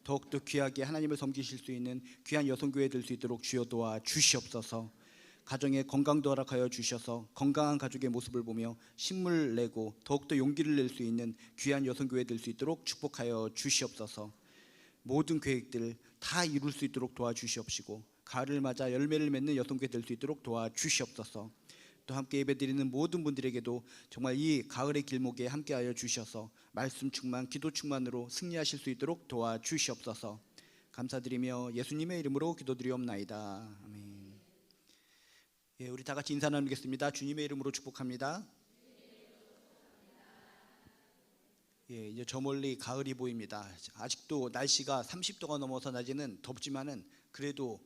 더욱더 귀하게 하나님을 섬기실 수 있는 귀한 여성교회 될 수 있도록 주여 도와 주시옵소서. 가정에 건강도 허락하여 주셔서 건강한 가족의 모습을 보며 신물 내고 더욱더 용기를 낼 수 있는 귀한 여성교회 될 수 있도록 축복하여 주시옵소서. 모든 계획들 다 이룰 수 있도록 도와주시옵시고 가을을 맞아 열매를 맺는 여성교회 될 수 있도록 도와주시옵소서. 또 함께 예배드리는 모든 분들에게도 정말 이 가을의 길목에 함께하여 주셔서 말씀 충만, 기도 충만으로 승리하실 수 있도록 도와주시옵소서. 감사드리며 예수님의 이름으로 기도드리옵나이다. 아멘. 예, 우리 다 같이 인사 나누겠습니다. 주님의 이름으로 축복합니다. 예, 이제 저 멀리 가을이 보입니다. 아직도 날씨가 30도가 넘어서 낮에는 덥지만은 그래도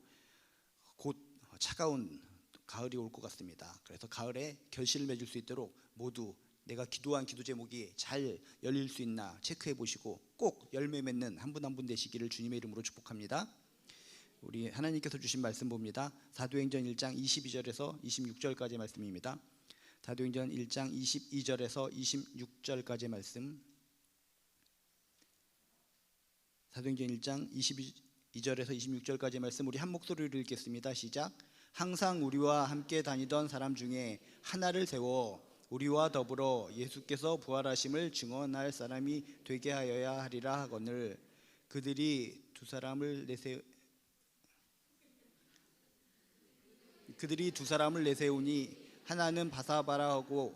곧 차가운 가을이 올 것 같습니다. 그래서 가을에 결실을 맺을 수 있도록 모두 내가 기도한 기도 제목이 잘 열릴 수 있나 체크해 보시고 꼭 열매 맺는 한 분 한 분 되시기를 주님의 이름으로 축복합니다. 우리 하나님께서 주신 말씀 봅니다. 사도행전 1장 22절에서 26절까지의 말씀입니다. 사도행전 1장 22절에서 26절까지의 말씀. 사도행전 1장 22절에서 26절까지의 말씀 우리 한 목소리로 읽겠습니다. 시작. 항상 우리와 함께 다니던 사람 중에 하나를 세워 우리와 더불어 예수께서 부활하심을 증언할 사람이 되게 하여야 하리라 하거늘 그들이 두 사람을 내세우니 하나는 바사바라하고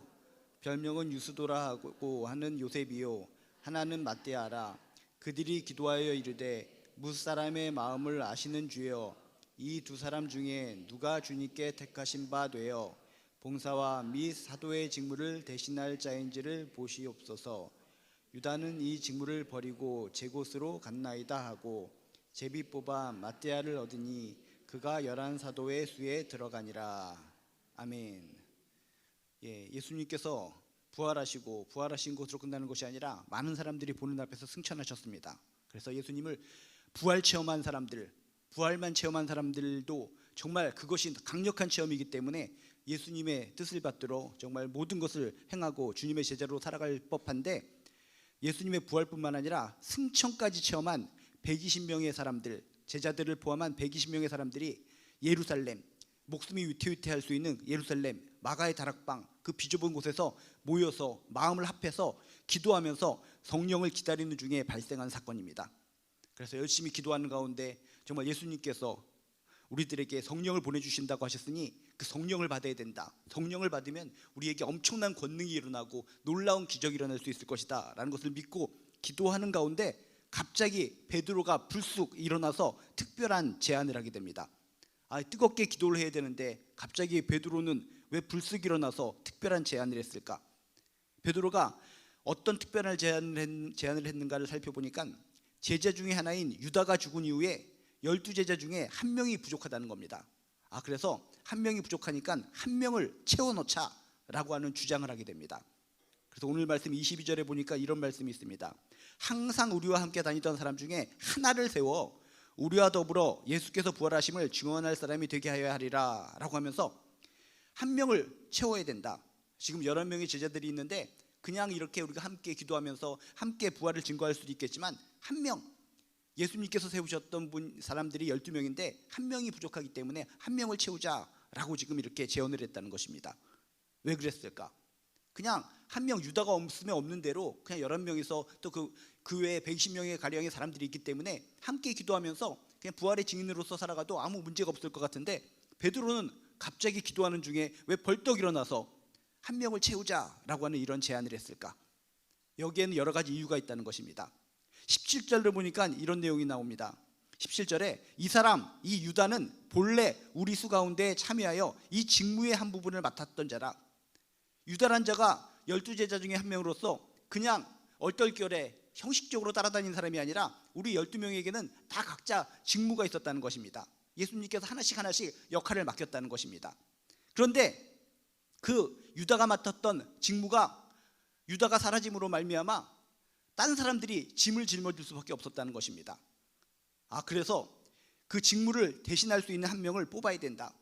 별명은 유스도라 하고 하는 요셉이요 하나는 matthe아라. 그들이 기도하여 이르되 무사람의 마음을 아시는 주여 이 두 사람 중에 누가 주님께 택하신 바 되어 봉사와 및 사도의 직무를 대신할 자인지를 보시옵소서. 유다는 이 직무를 버리고 제 곳으로 갔나이다 하고 제비 뽑아 matthe아를 얻으니 그가 11 사도의 수에 들어가니라. 아멘. 예, 예수님께서 부활하신 곳으로 끝나는 것이 아니라 많은 사람들이 보는 앞에서 승천하셨습니다. 그래서 예수님을 부활 체험한 사람들, 부활만 체험한 사람들도 정말 그것이 강력한 체험이기 때문에 예수님의 뜻을 받들어 정말 모든 것을 행하고 주님의 제자로 살아갈 법한데 예수님의 부활뿐만 아니라 승천까지 체험한 120명의 사람들, 제자들을 포함한 120명의 사람들이 예루살렘, 목숨이 위태위태할 수 있는 예루살렘 마가의 다락방 그 비좁은 곳에서 모여서 마음을 합해서 기도하면서 성령을 기다리는 중에 발생한 사건입니다. 그래서 열심히 기도하는 가운데 정말 예수님께서 우리들에게 성령을 보내주신다고 하셨으니 그 성령을 받아야 된다. 성령을 받으면 우리에게 엄청난 권능이 일어나고 놀라운 기적이 일어날 수 있을 것이다 라는 것을 믿고 기도하는 가운데 갑자기 베드로가 불쑥 일어나서 특별한 제안을 하게 됩니다. 뜨겁게 기도를 해야 되는데 갑자기 베드로는 왜 불쑥 일어나서 특별한 제안을 했을까? 베드로가 어떤 특별한 제안을 했는가를 살펴보니까 제자 중에 하나인 유다가 죽은 이후에 12제자 중에 한 명이 부족하다는 겁니다. 그래서 한 명이 부족하니까 한 명을 채워넣자라고 하는 주장을 하게 됩니다. 그래서 오늘 말씀 22절에 보니까 이런 말씀이 있습니다. 항상 우리와 함께 다니던 사람 중에 하나를 세워 우리와 더불어 예수께서 부활하심을 증언할 사람이 되게 하여야 하리라 라고 하면서 한 명을 채워야 된다. 지금 11명의 제자들이 있는데 그냥 이렇게 우리가 함께 기도하면서 함께 부활을 증거할 수도 있겠지만 한 명, 예수님께서 세우셨던 사람들이 12명인데 한 명이 부족하기 때문에 한 명을 채우자라고 지금 이렇게 제언을 했다는 것입니다. 왜 그랬을까? 그냥 한 명 유다가 없으면 없는 대로 그냥 11명이서 또 그 외에 120명의 가량의 사람들이 있기 때문에 함께 기도하면서 그냥 부활의 증인으로서 살아가도 아무 문제가 없을 것 같은데 베드로는 갑자기 기도하는 중에 왜 벌떡 일어나서 한 명을 채우자라고 하는 이런 제안을 했을까? 여기에는 여러 가지 이유가 있다는 것입니다. 17절을 보니까 이런 내용이 나옵니다. 17절에 이 유다는 본래 우리 수 가운데 참여하여 이 직무의 한 부분을 맡았던 자라. 유다란 자가 12제자 중에 한 명으로서 그냥 얼떨결에 형식적으로 따라다니는 사람이 아니라 우리 12명에게는 다 각자 직무가 있었다는 것입니다. 예수님께서 하나씩 역할을 맡겼다는 것입니다. 그런데 그 유다가 맡았던 직무가 유다가 사라짐으로 말미암아 다른 사람들이 짐을 짊어질 수밖에 없었다는 것입니다. 그래서 그 직무를 대신할 수 있는 한 명을 뽑아야 된다.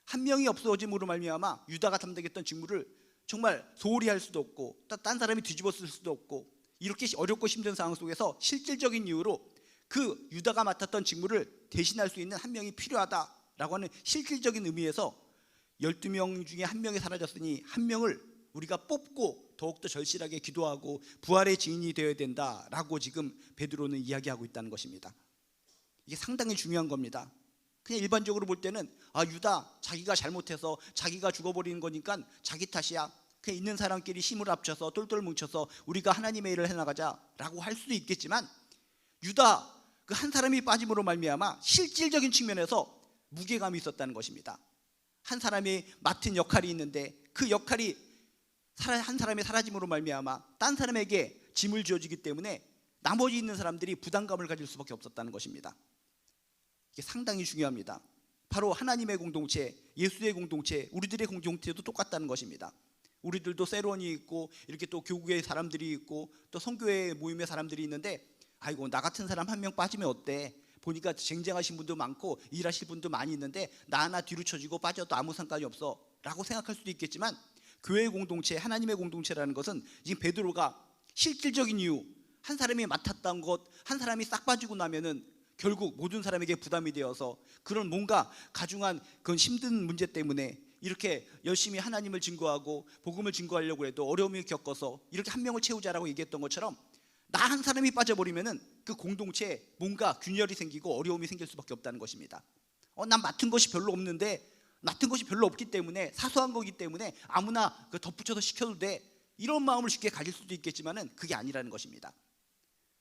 한 명이 없어짐으로 말미암아 유다가 담당했던 직무를 정말 소홀히 할 수도 없고 딴 사람이 뒤집어 쓸 수도 없고 이렇게 어렵고 힘든 상황 속에서 실질적인 이유로 그 유다가 맡았던 직무를 대신할 수 있는 한 명이 필요하다라고 하는 실질적인 의미에서 12명 중에 한 명이 사라졌으니 한 명을 우리가 뽑고 더욱더 절실하게 기도하고 부활의 증인이 되어야 된다라고 지금 베드로는 이야기하고 있다는 것입니다. 이게 상당히 중요한 겁니다. 그냥 일반적으로 볼 때는 유다 자기가 잘못해서 자기가 죽어버리는 거니까 자기 탓이야, 그냥 있는 사람끼리 힘을 합쳐서 똘똘 뭉쳐서 우리가 하나님의 일을 해나가자라고 할 수도 있겠지만, 유다 그 한 사람이 빠짐으로 말미암아 실질적인 측면에서 무게감이 있었다는 것입니다. 한 사람이 맡은 역할이 있는데 그 역할이 한 사람이 사라짐으로 말미암아 딴 사람에게 짐을 지어주기 때문에 나머지 있는 사람들이 부담감을 가질 수밖에 없었다는 것입니다. 이게 상당히 중요합니다. 바로 하나님의 공동체, 예수의 공동체, 우리들의 공동체도 똑같다는 것입니다. 우리들도 세론이 있고 이렇게 또 교구의 사람들이 있고 또 선교회 모임의 사람들이 있는데, 아이고 나 같은 사람 한 명 빠지면 어때? 보니까 쟁쟁하신 분도 많고 일하실 분도 많이 있는데 나 하나 뒤로 쳐지고 빠져도 아무 상관이 없어 라고 생각할 수도 있겠지만, 교회의 공동체, 하나님의 공동체라는 것은 지금 베드로가 실질적인 이유, 한 사람이 맡았던 것 한 사람이 싹 빠지고 나면은 결국 모든 사람에게 부담이 되어서 그런 뭔가 가중한 그런 힘든 문제 때문에 이렇게 열심히 하나님을 증거하고 복음을 증거하려고 해도 어려움을 겪어서 이렇게 한 명을 채우자라고 얘기했던 것처럼, 나 한 사람이 빠져버리면은 그 공동체에 뭔가 균열이 생기고 어려움이 생길 수밖에 없다는 것입니다. 난 맡은 것이 별로 없는데, 맡은 것이 별로 없기 때문에 사소한 거기 때문에 아무나 덧붙여서 시켜도 돼, 이런 마음을 쉽게 가질 수도 있겠지만은 그게 아니라는 것입니다.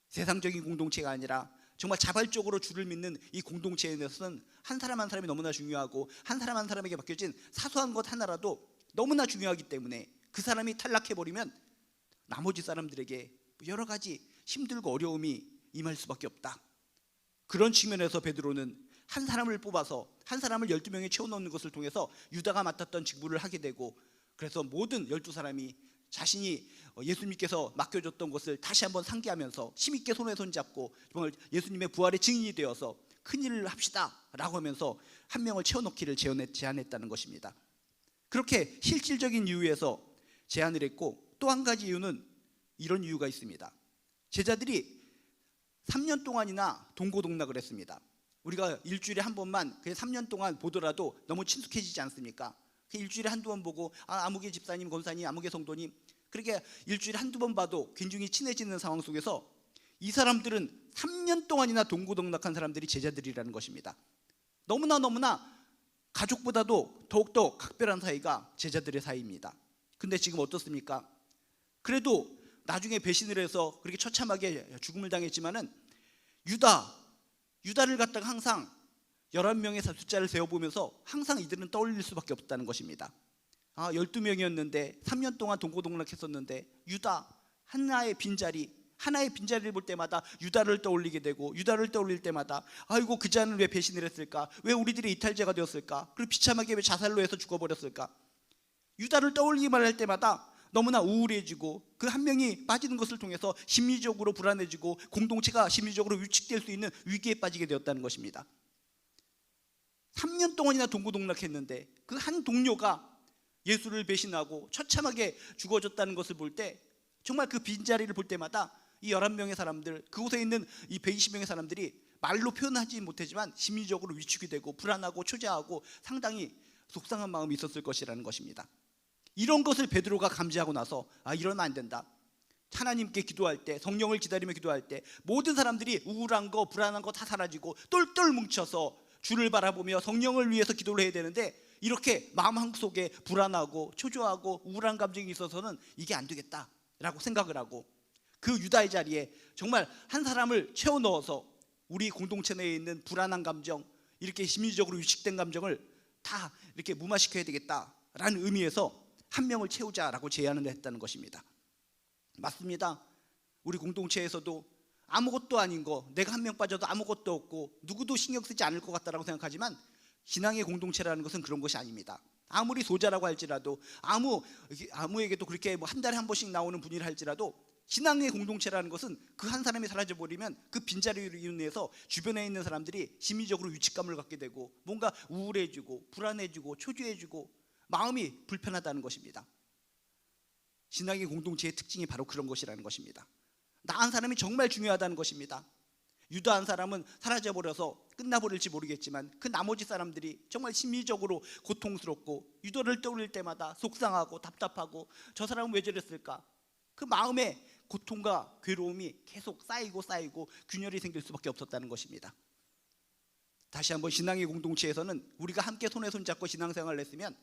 세상적인 공동체가 아니라 정말 자발적으로 주를 믿는 이 공동체에서는 한 사람 한 사람이 너무나 중요하고 한 사람 한 사람에게 맡겨진 사소한 것 하나라도 너무나 중요하기 때문에 그 사람이 탈락해버리면 나머지 사람들에게 여러 가지 힘들고 어려움이 임할 수밖에 없다. 그런 측면에서 베드로는 한 사람을 뽑아서 한 사람을 12명에 채워넣는 것을 통해서 유다가 맡았던 직무를 하게 되고, 그래서 모든 12사람이 자신이 예수님께서 맡겨줬던 것을 다시 한번 상기하면서 힘있게 손에 손잡고 정말 예수님의 부활의 증인이 되어서 큰일을 합시다 라고 하면서 한 명을 채워넣기를 제안했다는 것입니다. 그렇게 실질적인 이유에서 제안을 했고, 또 한 가지 이유는 이런 이유가 있습니다. 제자들이 3년 동안이나 동고동락을 했습니다. 우리가 일주일에 한 번만 그냥 3년 동안 보더라도 너무 친숙해지지 않습니까? 일주일에 한두 번 보고 아무개 집사님, 권사님, 아무개 성도님, 그렇게 일주일에 한두 번 봐도 굉장히 친해지는 상황 속에서 이 사람들은 3년 동안이나 동고동락한 사람들이 제자들이라는 것입니다. 너무나 가족보다도 더욱더 각별한 사이가 제자들의 사이입니다. 근데 지금 어떻습니까? 그래도 나중에 배신을 해서 그렇게 처참하게 죽음을 당했지만은 유다를 갖다가 항상 11명의 숫자를 세어보면서 항상 이들은 떠올릴 수밖에 없다는 것입니다. 12명이었는데 3년 동안 동고동락했었는데 유다 하나의 빈자리를 볼 때마다 유다를 떠올리게 되고, 유다를 떠올릴 때마다 아이고 그 자는 왜 배신을 했을까? 왜 우리들의 이탈자가 되었을까? 그리고 비참하게 왜 자살로 해서 죽어버렸을까? 유다를 떠올리기만 할 때마다 너무나 우울해지고 그 한 명이 빠지는 것을 통해서 심리적으로 불안해지고 공동체가 심리적으로 위축될 수 있는 위기에 빠지게 되었다는 것입니다. 3년 동안이나 동고동락했는데 그 한 동료가 예수를 배신하고 처참하게 죽어졌다는 것을 볼 때, 정말 그 빈자리를 볼 때마다 이 11명의 사람들, 그곳에 있는 이 120명의 사람들이 말로 표현하지 못하지만 심리적으로 위축이 되고 불안하고 초조하고 상당히 속상한 마음이 있었을 것이라는 것입니다. 이런 것을 베드로가 감지하고 나서 이러면 안 된다. 하나님께 기도할 때, 성령을 기다리며 기도할 때 모든 사람들이 우울한 거 불안한 거 다 사라지고 똘똘 뭉쳐서 주를 바라보며 성령을 위해서 기도를 해야 되는데, 이렇게 마음 한속에 불안하고 초조하고 우울한 감정이 있어서는 이게 안 되겠다라고 생각을 하고, 그 유다의 자리에 정말 한 사람을 채워 넣어서 우리 공동체 내에 있는 불안한 감정, 이렇게 심리적으로 위축된 감정을 다 이렇게 무마시켜야 되겠다라는 의미에서 한 명을 채우자라고 제안을 했다는 것입니다. 맞습니다. 우리 공동체에서도 아무것도 아닌 거, 내가 한 명 빠져도 아무것도 없고 누구도 신경 쓰지 않을 것 같다라고 생각하지만, 신앙의 공동체라는 것은 그런 것이 아닙니다. 아무리 소자라고 할지라도, 아무에게도 그렇게 한 달에 한 번씩 나오는 분이라 할지라도, 신앙의 공동체라는 것은 그 한 사람이 사라져버리면 그 빈자리로 인해서 주변에 있는 사람들이 심리적으로 위축감을 갖게 되고 뭔가 우울해지고 불안해지고 초조해지고 마음이 불편하다는 것입니다. 신앙의 공동체의 특징이 바로 그런 것이라는 것입니다. 나 한 사람이 정말 중요하다는 것입니다. 유다 한 사람은 사라져버려서 끝나버릴지 모르겠지만 그 나머지 사람들이 정말 심리적으로 고통스럽고 유다를 떠올릴 때마다 속상하고 답답하고 저 사람은 왜 저랬을까? 그 마음에 고통과 괴로움이 계속 쌓이고 균열이 생길 수밖에 없었다는 것입니다. 다시 한번 신앙의 공동체에서는 우리가 함께 손에 손잡고 신앙생활을 했으면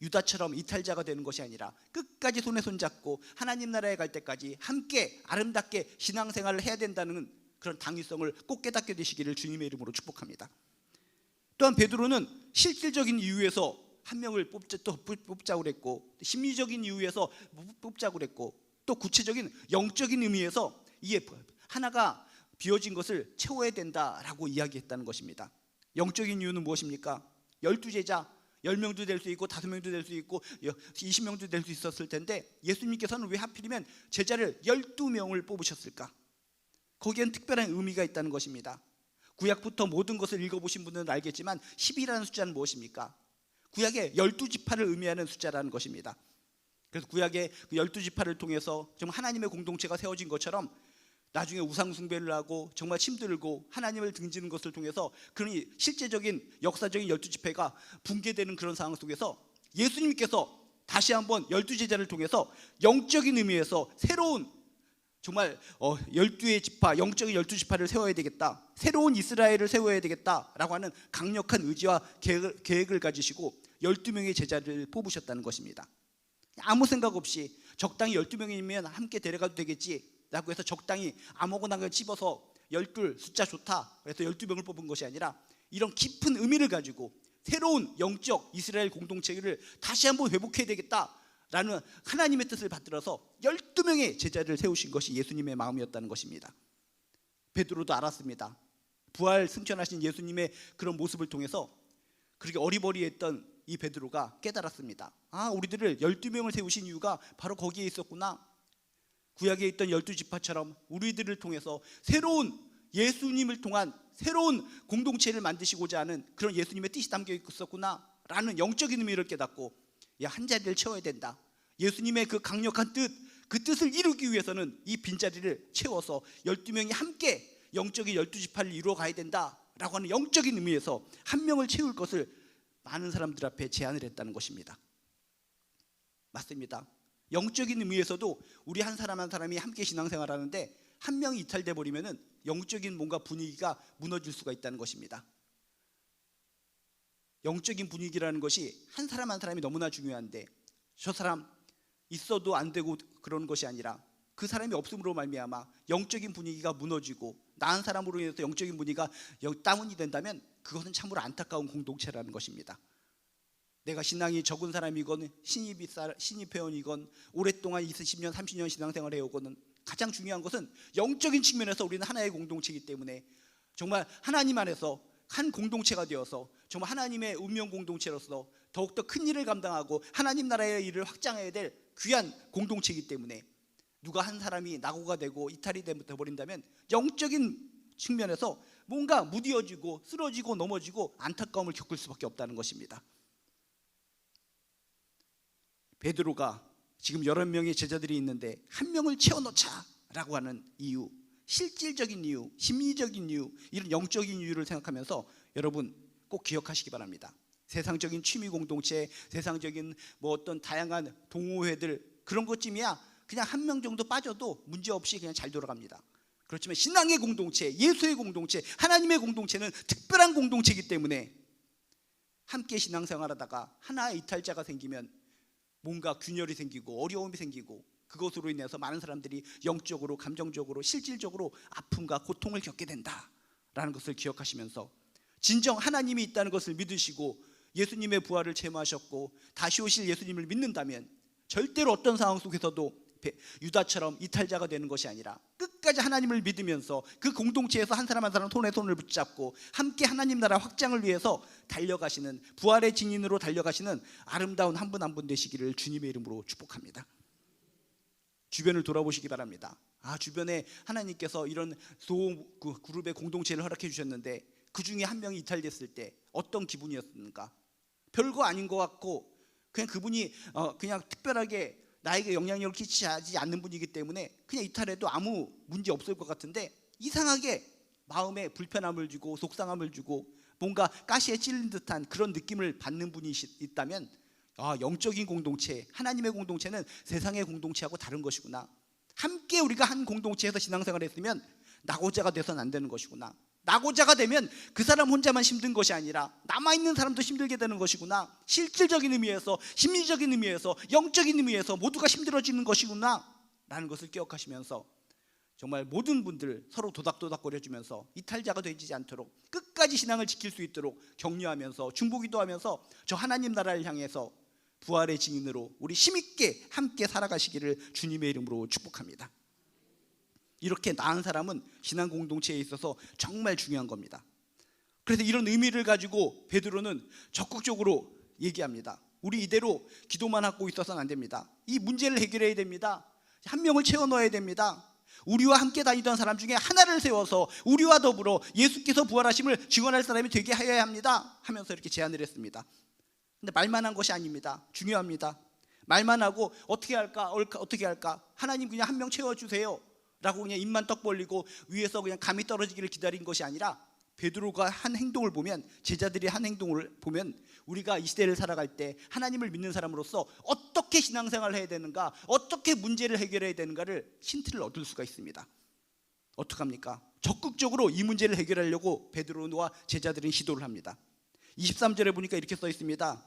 유다처럼 이탈자가 되는 것이 아니라 끝까지 손에 손잡고 하나님 나라에 갈 때까지 함께 아름답게 신앙생활을 해야 된다는 그런 당위성을 꼭 깨닫게 되시기를 주님의 이름으로 축복합니다. 또한 베드로는 실질적인 이유에서 한 명을 뽑자고 그랬고, 심리적인 이유에서 뽑자고 그랬고, 또 구체적인 영적인 의미에서 이 하나가 비어진 것을 채워야 된다라고 이야기했다는 것입니다. 영적인 이유는 무엇입니까? 12제자 10명도 될 수 있고 5명도 될 수 있고 20명도 될 수 있었을 텐데 예수님께서는 왜 하필이면 제자를 12명을 뽑으셨을까? 거기엔 특별한 의미가 있다는 것입니다. 구약부터 모든 것을 읽어보신 분들은 알겠지만 10이라는 숫자는 무엇입니까? 구약의 12지파를 의미하는 숫자라는 것입니다. 그래서 구약의 그 12지파를 통해서 좀 하나님의 공동체가 세워진 것처럼 나중에 우상 숭배를 하고 정말 힘들고 하나님을 등지는 것을 통해서 그런 실제적인 역사적인 12지파가 붕괴되는 그런 상황 속에서 예수님께서 다시 한번 12제자를 통해서 영적인 의미에서 새로운 정말 12의 지파, 영적인 12지파를 세워야 되겠다, 새로운 이스라엘을 세워야 되겠다라고 하는 강력한 의지와 계획을 가지시고 12명의 제자를 뽑으셨다는 것입니다. 아무 생각 없이 적당히 12명이면 함께 데려가도 되겠지 라고 해서 적당히 아무거나 집어서 12 숫자 좋다 그래서 12명을 뽑은 것이 아니라 이런 깊은 의미를 가지고 새로운 영적 이스라엘 공동체를 다시 한번 회복해야 되겠다라는 하나님의 뜻을 받들어서 12명의 제자를 세우신 것이 예수님의 마음이었다는 것입니다. 베드로도 알았습니다. 부활 승천하신 예수님의 그런 모습을 통해서 그렇게 어리버리했던 이 베드로가 깨달았습니다. 우리들을 12명을 세우신 이유가 바로 거기에 있었구나. 구약에 있던 12지파처럼 우리들을 통해서 새로운 예수님을 통한 새로운 공동체를 만드시고자 하는 그런 예수님의 뜻이 담겨 있었구나 라는 영적인 의미를 깨닫고 한 자리를 채워야 된다. 예수님의 그 강력한 뜻, 그 뜻을 이루기 위해서는 이 빈자리를 채워서 12명이 함께 영적인 12지파를 이루어 가야 된다라고 하는 영적인 의미에서 한 명을 채울 것을 많은 사람들 앞에 제안을 했다는 것입니다. 맞습니다. 영적인 의미에서도 우리 한 사람 한 사람이 함께 신앙생활하는데 한 명이 이탈돼 버리면은 영적인 뭔가 분위기가 무너질 수가 있다는 것입니다. 영적인 분위기라는 것이 한 사람 한 사람이 너무나 중요한데 저 사람 있어도 안 되고 그러는 것이 아니라 그 사람이 없음으로 말미암아 영적인 분위기가 무너지고 나 한 사람으로 인해서 영적인 분위기가 다운이 된다면 그것은 참으로 안타까운 공동체라는 것입니다. 내가 신앙이 적은 사람이건 신입 회원이건 오랫동안 20년 30년 신앙생활을 해오고는 가장 중요한 것은 영적인 측면에서 우리는 하나의 공동체이기 때문에 정말 하나님 안에서 한 공동체가 되어서 정말 하나님의 운명 공동체로서 더욱더 큰 일을 감당하고 하나님 나라의 일을 확장해야 될 귀한 공동체이기 때문에 누가 한 사람이 낙오가 되고 이탈이 되어버린다면 영적인 측면에서 뭔가 무뎌지고 쓰러지고 넘어지고 안타까움을 겪을 수밖에 없다는 것입니다. 베드로가 지금 여러 명의 제자들이 있는데 한 명을 채워넣자라고 하는 이유, 실질적인 이유, 심리적인 이유, 이런 영적인 이유를 생각하면서 여러분 꼭 기억하시기 바랍니다. 세상적인 취미 공동체, 세상적인 어떤 다양한 동호회들 그런 것쯤이야 그냥 한 명 정도 빠져도 문제없이 그냥 잘 돌아갑니다. 그렇지만 신앙의 공동체, 예수의 공동체, 하나님의 공동체는 특별한 공동체이기 때문에 함께 신앙생활하다가 하나의 이탈자가 생기면 뭔가 균열이 생기고 어려움이 생기고 그것으로 인해서 많은 사람들이 영적으로 감정적으로 실질적으로 아픔과 고통을 겪게 된다라는 것을 기억하시면서 진정 하나님이 있다는 것을 믿으시고 예수님의 부활을 체험하셨고 다시 오실 예수님을 믿는다면 절대로 어떤 상황 속에서도 유다처럼 이탈자가 되는 것이 아니라 끝까지 하나님을 믿으면서 그 공동체에서 한 사람 한 사람 손에 손을 붙잡고 함께 하나님 나라 확장을 위해서 달려가시는 부활의 증인으로 달려가시는 아름다운 한 분 한 분 되시기를 주님의 이름으로 축복합니다. 주변을 돌아보시기 바랍니다. 주변에 하나님께서 이런 그룹의 공동체를 허락해 주셨는데 그 중에 한 명이 이탈됐을 때 어떤 기분이었습니까? 별거 아닌 것 같고 그냥 그분이 그냥 특별하게 나에게 영향력을 끼치지 않는 분이기 때문에 그냥 이탈해도 아무 문제 없을 것 같은데 이상하게 마음에 불편함을 주고 속상함을 주고 뭔가 가시에 찔린 듯한 그런 느낌을 받는 분이 있다면 영적인 공동체, 하나님의 공동체는 세상의 공동체하고 다른 것이구나. 함께 우리가 한 공동체에서 신앙생활을 했으면 낙오자가 돼서는 안 되는 것이구나. 낙오자가 되면 그 사람 혼자만 힘든 것이 아니라 남아있는 사람도 힘들게 되는 것이구나. 실질적인 의미에서, 심리적인 의미에서, 영적인 의미에서 모두가 힘들어지는 것이구나 라는 것을 기억하시면서 정말 모든 분들 서로 도닥도닥거려주면서 이탈자가 되지 않도록 끝까지 신앙을 지킬 수 있도록 격려하면서 중보기도 하면서 저 하나님 나라를 향해서 부활의 증인으로 우리 힘있게 함께 살아가시기를 주님의 이름으로 축복합니다. 이렇게 나은 사람은 신앙 공동체에 있어서 정말 중요한 겁니다. 그래서 이런 의미를 가지고 베드로는 적극적으로 얘기합니다. 우리 이대로 기도만 하고 있어서는 안 됩니다. 이 문제를 해결해야 됩니다. 한 명을 채워 넣어야 됩니다. 우리와 함께 다니던 사람 중에 하나를 세워서 우리와 더불어 예수께서 부활하심을 증언할 사람이 되게 하여야 합니다 하면서 이렇게 제안을 했습니다. 근데 말만 한 것이 아닙니다. 중요합니다. 말만 하고 어떻게 할까 하나님 그냥 한 명 채워주세요 라고 그냥 입만 떡 벌리고 위에서 그냥 감이 떨어지기를 기다린 것이 아니라 베드로가 한 행동을 보면, 제자들이 한 행동을 보면 우리가 이 시대를 살아갈 때 하나님을 믿는 사람으로서 어떻게 신앙생활을 해야 되는가, 어떻게 문제를 해결해야 되는가를 힌트를 얻을 수가 있습니다. 어떡합니까? 적극적으로 이 문제를 해결하려고 베드로와 제자들은 시도를 합니다. 23절에 보니까 이렇게 써 있습니다.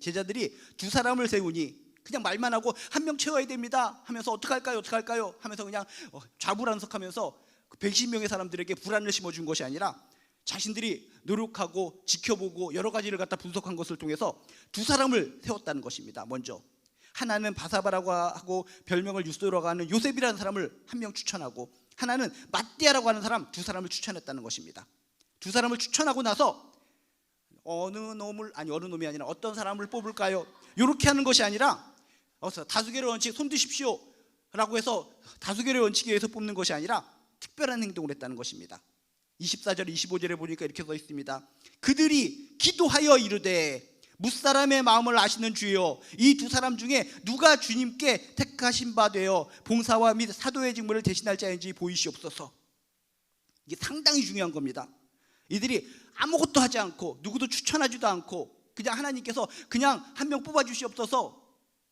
제자들이 두 사람을 세우니 그냥 말만 하고 한 명 채워야 됩니다 하면서 어떡할까요 하면서 그냥 좌불안석하면서 110명의 사람들에게 불안을 심어준 것이 아니라 자신들이 노력하고 지켜보고 여러 가지를 갖다 분석한 것을 통해서 두 사람을 세웠다는 것입니다. 먼저 하나는 바사바라고 하고 별명을 유스도라고 하는 요셉이라는 사람을 한 명 추천하고, 하나는 마띠아라고 하는 사람, 두 사람을 추천했다는 것입니다. 두 사람을 추천하고 나서 어느 놈이 아니라 어떤 사람을 뽑을까요? 이렇게 하는 것이 아니라 다수결의 원칙 손 드십시오 라고 해서 다수결의 원칙에 의해서 뽑는 것이 아니라 특별한 행동을 했다는 것입니다. 24절 25절에 보니까 이렇게 써 있습니다. 그들이 기도하여 이르되 무사람의 마음을 아시는 주여, 이 두 사람 중에 누가 주님께 택하신 바 되어 봉사와 및 사도의 직무를 대신할 자인지 보이시옵소서. 이게 상당히 중요한 겁니다. 이들이 아무것도 하지 않고 누구도 추천하지도 않고 그냥 하나님께서 그냥 한 명 뽑아주시옵소서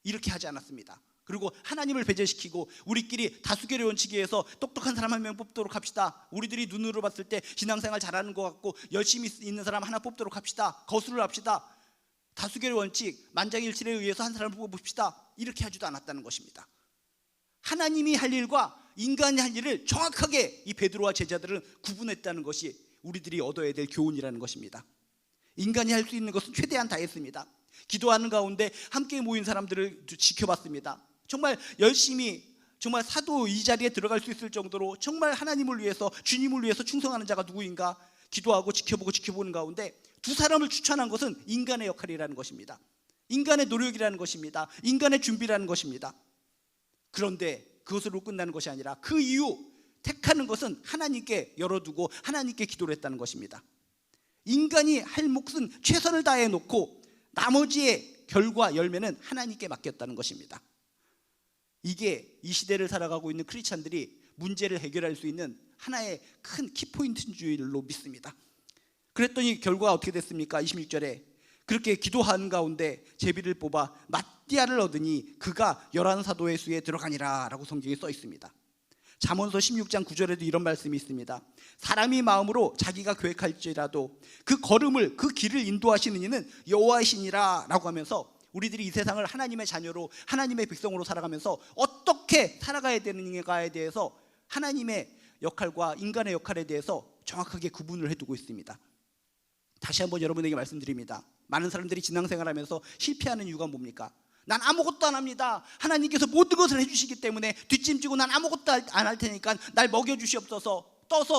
이렇게 하지 않았습니다. 그리고 하나님을 배제시키고 우리끼리 다수결의 원칙에 의해서 똑똑한 사람 한 명 뽑도록 합시다. 우리들이 눈으로 봤을 때 신앙생활 잘하는 것 같고 열심히 있는 사람 하나 뽑도록 합시다. 거수를 합시다. 다수결의 원칙, 만장일치에 의해서 한 사람을 뽑읍시다. 이렇게 하지도 않았다는 것입니다. 하나님이 할 일과 인간이 할 일을 정확하게 이 베드로와 제자들은 구분했다는 것이 우리들이 얻어야 될 교훈이라는 것입니다. 인간이 할 수 있는 것은 최대한 다 했습니다. 기도하는 가운데 함께 모인 사람들을 지켜봤습니다. 정말 열심히 정말 사도 이 자리에 들어갈 수 있을 정도로 정말 하나님을 위해서, 주님을 위해서 충성하는 자가 누구인가 기도하고 지켜보는 가운데 두 사람을 추천한 것은 인간의 역할이라는 것입니다. 인간의 노력이라는 것입니다. 인간의 준비라는 것입니다. 그런데 그것으로 끝나는 것이 아니라 그 이후 택하는 것은 하나님께 열어두고 하나님께 기도를 했다는 것입니다. 인간이 할 몫은 최선을 다해 놓고 나머지의 결과 열매는 하나님께 맡겼다는 것입니다. 이게 이 시대를 살아가고 있는 크리스찬들이 문제를 해결할 수 있는 하나의 큰 키포인트인 줄로 믿습니다. 그랬더니 결과가 어떻게 됐습니까? 26절에 그렇게 기도한 가운데 제비를 뽑아 마띠아를 얻으니 그가 11사도의 수에 들어가니라 라고 성경에 써 있습니다. 잠언서 16장 9절에도 이런 말씀이 있습니다. 사람이 마음으로 자기가 계획할지라도 그 걸음을, 그 길을 인도하시는 이는 여호와이시니라 라고 하면서 우리들이 이 세상을 하나님의 자녀로, 하나님의 백성으로 살아가면서 어떻게 살아가야 되는가에 대해서 하나님의 역할과 인간의 역할에 대해서 정확하게 구분을 해두고 있습니다. 다시 한번 여러분에게 말씀드립니다. 많은 사람들이 신앙생활하면서 실패하는 이유가 뭡니까? 난 아무것도 안 합니다. 하나님께서 모든 것을 해주시기 때문에 뒷짐지고 난 아무것도 안 할 테니까 날 먹여주시옵소서.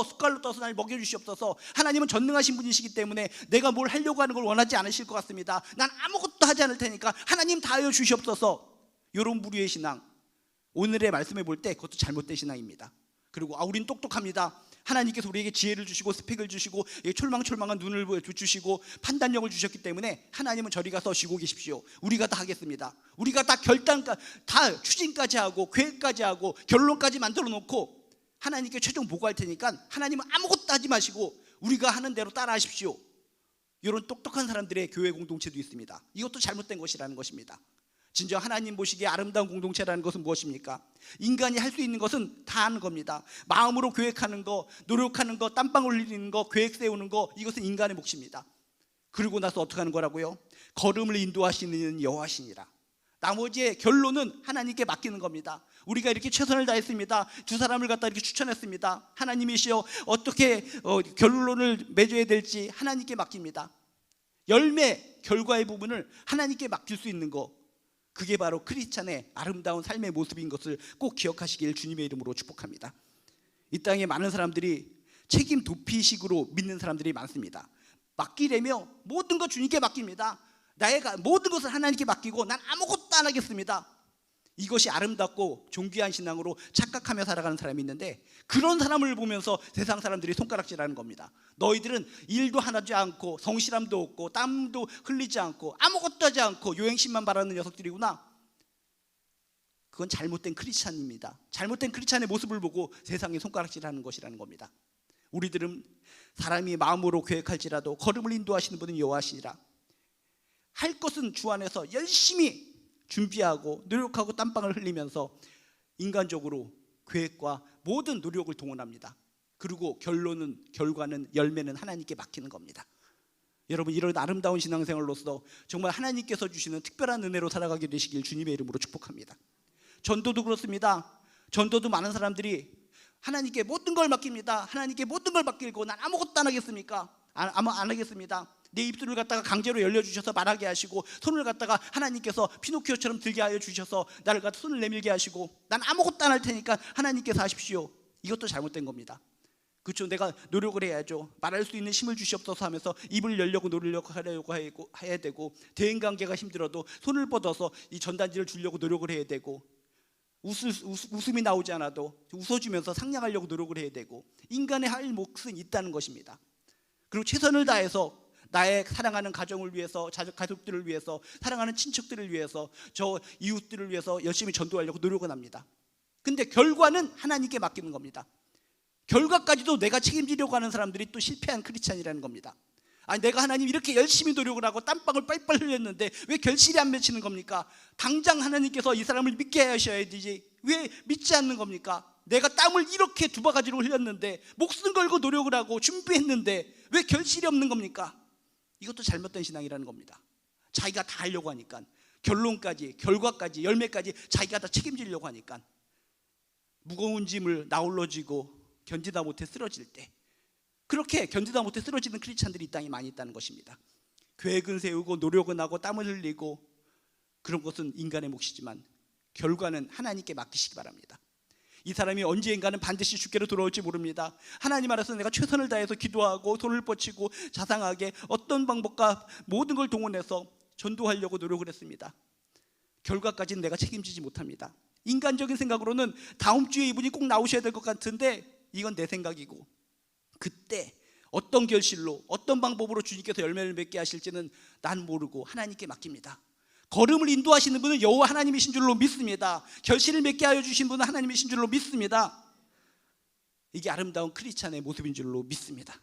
숟갈로 떠서 날 먹여주시옵소서. 하나님은 전능하신 분이시기 때문에 내가 뭘 하려고 하는 걸 원하지 않으실 것 같습니다. 난 아무것도 하지 않을 테니까 하나님 다 하여 주시옵소서. 이런 부류의 신앙, 오늘의 말씀을 볼 때 그것도 잘못된 신앙입니다. 그리고 우린 똑똑합니다. 하나님께서 우리에게 지혜를 주시고 스펙을 주시고 촐망촐망한 눈을 주시고 판단력을 주셨기 때문에 하나님은 저리 가서 쉬고 계십시오. 우리가 다 하겠습니다. 우리가 다 다 추진까지 하고 계획까지 하고 결론까지 만들어 놓고 하나님께 최종 보고할 테니까 하나님은 아무것도 하지 마시고 우리가 하는 대로 따라하십시오. 이런 똑똑한 사람들의 교회 공동체도 있습니다. 이것도 잘못된 것이라는 것입니다. 진정 하나님 보시기에 아름다운 공동체라는 것은 무엇입니까? 인간이 할 수 있는 것은 다 하는 겁니다. 마음으로 계획하는 거, 노력하는 거, 땀방 흘리는 거, 계획 세우는 거, 이것은 인간의 몫입니다. 그리고 나서 어떻게 하는 거라고요? 걸음을 인도하시는 여호와시니라. 나머지의 결론은 하나님께 맡기는 겁니다. 우리가 이렇게 최선을 다했습니다. 두 사람을 갖다 이렇게 추천했습니다. 하나님이시여 어떻게 결론을 맺어야 될지 하나님께 맡깁니다. 열매, 결과의 부분을 하나님께 맡길 수 있는 거, 그게 바로 크리스찬의 아름다운 삶의 모습인 것을 꼭 기억하시길 주님의 이름으로 축복합니다. 이 땅에 많은 사람들이 책임 도피식으로 믿는 사람들이 많습니다. 맡기려며 모든 것 주님께 맡깁니다. 나의 모든 것을 하나님께 맡기고 난 아무것도 안 하겠습니다. 이것이 아름답고 존귀한 신앙으로 착각하며 살아가는 사람이 있는데, 그런 사람을 보면서 세상 사람들이 손가락질하는 겁니다. 너희들은 일도 하지 않고 성실함도 없고 땀도 흘리지 않고 아무것도 하지 않고 요행심만 바라는 녀석들이구나. 그건 잘못된 크리스찬입니다. 잘못된 크리스찬의 모습을 보고 세상에 손가락질하는 것이라는 겁니다. 우리들은 사람이 마음으로 계획할지라도 걸음을 인도하시는 분은 여호와시니라. 할 것은 주 안에서 열심히 준비하고 노력하고 땀방을 흘리면서 인간적으로 계획과 모든 노력을 동원합니다. 그리고 결과는 열매는 하나님께 맡기는 겁니다. 여러분, 이런 아름다운 신앙생활로서 정말 하나님께서 주시는 특별한 은혜로 살아가게 되시길 주님의 이름으로 축복합니다. 전도도 그렇습니다. 전도도 많은 사람들이 하나님께 모든 걸 맡깁니다. 하나님께 모든 걸 맡기고 난 아무것도 안 하겠습니까? 안 하겠습니다. 내 입술을 갖다가 강제로 열려주셔서 말하게 하시고, 손을 갖다가 하나님께서 피노키오처럼 들게 하여 주셔서 나를 갖다 손을 내밀게 하시고, 난 아무것도 안 할 테니까 하나님께서 하십시오. 이것도 잘못된 겁니다. 그렇죠? 내가 노력을 해야죠. 말할 수 있는 힘을 주시옵소서 하면서 입을 열려고 노력하려고 해야 되고, 대인관계가 힘들어도 손을 뻗어서 이 전단지를 주려고 노력을 해야 되고, 웃음이 나오지 않아도 웃어주면서 상냥하려고 노력을 해야 되고, 인간의 할 몫은 있다는 것입니다. 그리고 최선을 다해서 나의 사랑하는 가정을 위해서, 가족들을 위해서, 사랑하는 친척들을 위해서, 저 이웃들을 위해서 열심히 전도하려고 노력은 합니다. 근데 결과는 하나님께 맡기는 겁니다. 결과까지도 내가 책임지려고 하는 사람들이 또 실패한 크리스찬이라는 겁니다. 아니, 내가 하나님 이렇게 열심히 노력을 하고 땀방울 빨빨 흘렸는데 왜 결실이 안 맺히는 겁니까? 당장 하나님께서 이 사람을 믿게 하셔야 되지 왜 믿지 않는 겁니까? 내가 땀을 이렇게 두 바가지로 흘렸는데, 목숨 걸고 노력을 하고 준비했는데 왜 결실이 없는 겁니까? 이것도 잘못된 신앙이라는 겁니다. 자기가 다 하려고 하니까, 결론까지, 결과까지, 열매까지 자기가 다 책임지려고 하니까, 무거운 짐을 나홀로 지고 견디다 못해 쓰러질 때, 그렇게 견디다 못해 쓰러지는 크리스찬들이 이 땅에 많이 있다는 것입니다. 계획은 세우고 노력은 하고 땀을 흘리고, 그런 것은 인간의 몫이지만 결과는 하나님께 맡기시기 바랍니다. 이 사람이 언젠가는 반드시 주께로 돌아올지 모릅니다. 하나님 안에서 내가 최선을 다해서 기도하고 손을 뻗치고 자상하게 어떤 방법과 모든 걸 동원해서 전도하려고 노력을 했습니다. 결과까지는 내가 책임지지 못합니다. 인간적인 생각으로는 다음 주에 이분이 꼭 나오셔야 될 것 같은데, 이건 내 생각이고, 그때 어떤 결실로 어떤 방법으로 주님께서 열매를 맺게 하실지는 난 모르고 하나님께 맡깁니다. 걸음을 인도하시는 분은 여호와 하나님이신 줄로 믿습니다. 결실을 맺게 하여 주신 분은 하나님이신 줄로 믿습니다. 이게 아름다운 크리스찬의 모습인 줄로 믿습니다.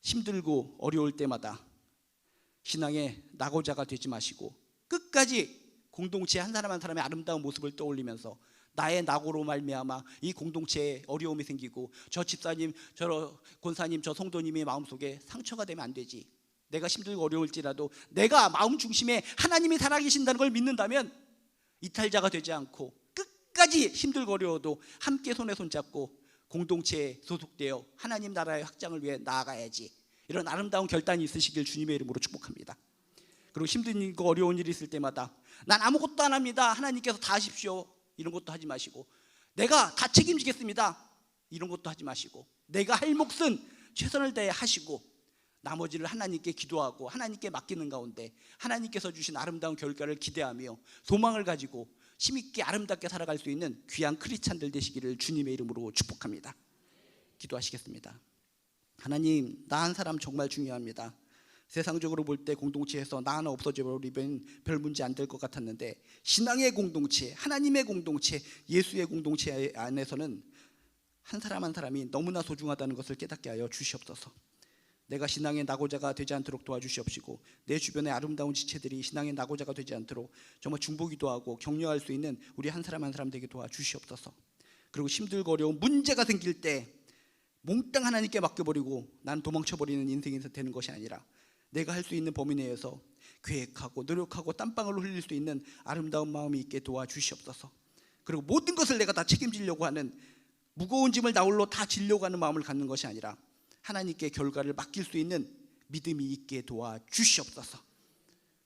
힘들고 어려울 때마다 신앙의 낙오자가 되지 마시고, 끝까지 공동체 한 사람 한 사람의 아름다운 모습을 떠올리면서 나의 낙오로 말미암아 이 공동체에 어려움이 생기고, 저 집사님, 저 권사님, 저 성도님의 마음속에 상처가 되면 안 되지. 내가 힘들고 어려울지라도 내가 마음 중심에 하나님이 살아계신다는 걸 믿는다면 이탈자가 되지 않고 끝까지 힘들고 어려워도 함께 손에 손잡고 공동체에 소속되어 하나님 나라의 확장을 위해 나아가야지. 이런 아름다운 결단이 있으시길 주님의 이름으로 축복합니다. 그리고 힘든 거 어려운 일이 있을 때마다 난 아무것도 안 합니다, 하나님께서 다 하십시오, 이런 것도 하지 마시고, 내가 다 책임지겠습니다, 이런 것도 하지 마시고, 내가 할 몫은 최선을 다해 하시고 나머지를 하나님께 기도하고 하나님께 맡기는 가운데 하나님께서 주신 아름다운 결과를 기대하며 소망을 가지고 힘있게 아름답게 살아갈 수 있는 귀한 크리스찬들 되시기를 주님의 이름으로 축복합니다. 기도하시겠습니다. 하나님, 나 한 사람 정말 중요합니다. 세상적으로 볼 때 공동체에서 나 하나 없어져버리면 별 문제 안 될 것 같았는데, 신앙의 공동체, 하나님의 공동체, 예수의 공동체 안에서는 한 사람 한 사람이 너무나 소중하다는 것을 깨닫게 하여 주시옵소서. 내가 신앙의 낙오자가 되지 않도록 도와주시옵시고, 내 주변의 아름다운 지체들이 신앙의 낙오자가 되지 않도록 정말 중보기도 하고 격려할 수 있는 우리 한 사람 한 사람 되게 도와주시옵소서. 그리고 힘들고 어려운 문제가 생길 때 몽땅 하나님께 맡겨버리고 난 도망쳐버리는 인생이 되는 것이 아니라, 내가 할 수 있는 범위 내에서 계획하고 노력하고 땀방울을 흘릴 수 있는 아름다운 마음이 있게 도와주시옵소서. 그리고 모든 것을 내가 다 책임지려고 하는, 무거운 짐을 나 홀로 다 지려고 하는 마음을 갖는 것이 아니라 하나님께 결과를 맡길 수 있는 믿음이 있게 도와주시옵소서.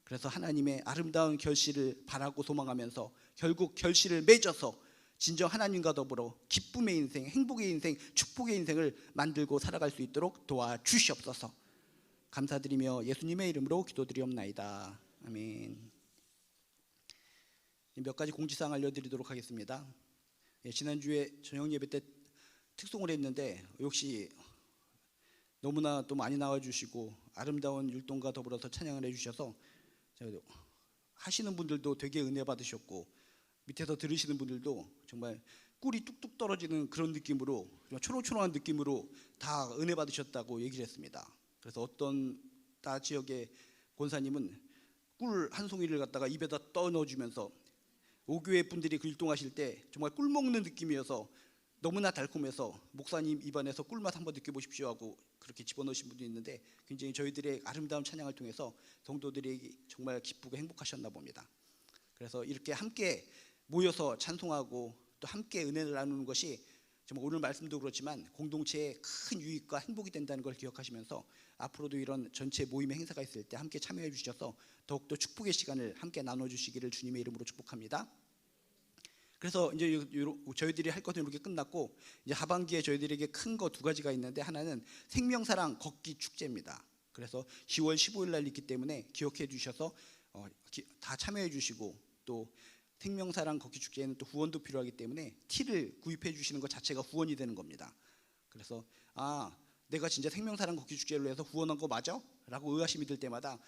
그래서 하나님의 아름다운 결실을 바라고 소망하면서 결국 결실을 맺어서 진정 하나님과 더불어 기쁨의 인생, 행복의 인생, 축복의 인생을 만들고 살아갈 수 있도록 도와주시옵소서. 감사드리며 예수님의 이름으로 기도드리옵나이다. 아멘. 몇 가지 공지사항 알려드리도록 하겠습니다. 지난주에 저녁 예배 때 특송을 했는데 역시 너무나 또 많이 나와주시고 아름다운 율동과 더불어서 찬양을 해주셔서 하시는 분들도 되게 은혜 받으셨고, 밑에서 들으시는 분들도 정말 꿀이 뚝뚝 떨어지는 그런 느낌으로, 초롱초롱한 느낌으로 다 은혜 받으셨다고 얘기를 했습니다. 그래서 어떤 타 지역의 권사님은 꿀 한 송이를 갖다가 입에다 떠 넣어주면서 5교회 분들이 그 율동하실 때 정말 꿀 먹는 느낌이어서 너무나 달콤해서 목사님 입안에서 꿀맛 한번 느껴보십시오 하고 그렇게 집어넣으신 분도 있는데, 굉장히 저희들의 아름다운 찬양을 통해서 성도들이 정말 기쁘고 행복하셨나 봅니다. 그래서 이렇게 함께 모여서 찬송하고 또 함께 은혜를 나누는 것이 정말 오늘 말씀도 그렇지만 공동체의 큰 유익과 행복이 된다는 걸 기억하시면서 앞으로도 이런 전체 모임의 행사가 있을 때 함께 참여해 주셔서 더욱더 축복의 시간을 함께 나눠주시기를 주님의 이름으로 축복합니다. 그래서 이제 저희들이 할 것은 이렇게 끝났고, 이제 하반기에 저희들에게 큰 거 두 가지가 있는데, 하나는 생명사랑 걷기 축제입니다. 그래서 10월 15일 날 있기 때문에 기억해 주셔서 다 참여해 주시고, 또 생명사랑 걷기 축제에는 또 후원도 필요하기 때문에 티를 구입해 주시는 것 자체가 후원이 되는 겁니다. 그래서 내가 진짜 생명사랑 걷기 축제로 해서 후원한 거 맞아? 라고 의아심이 들 때마다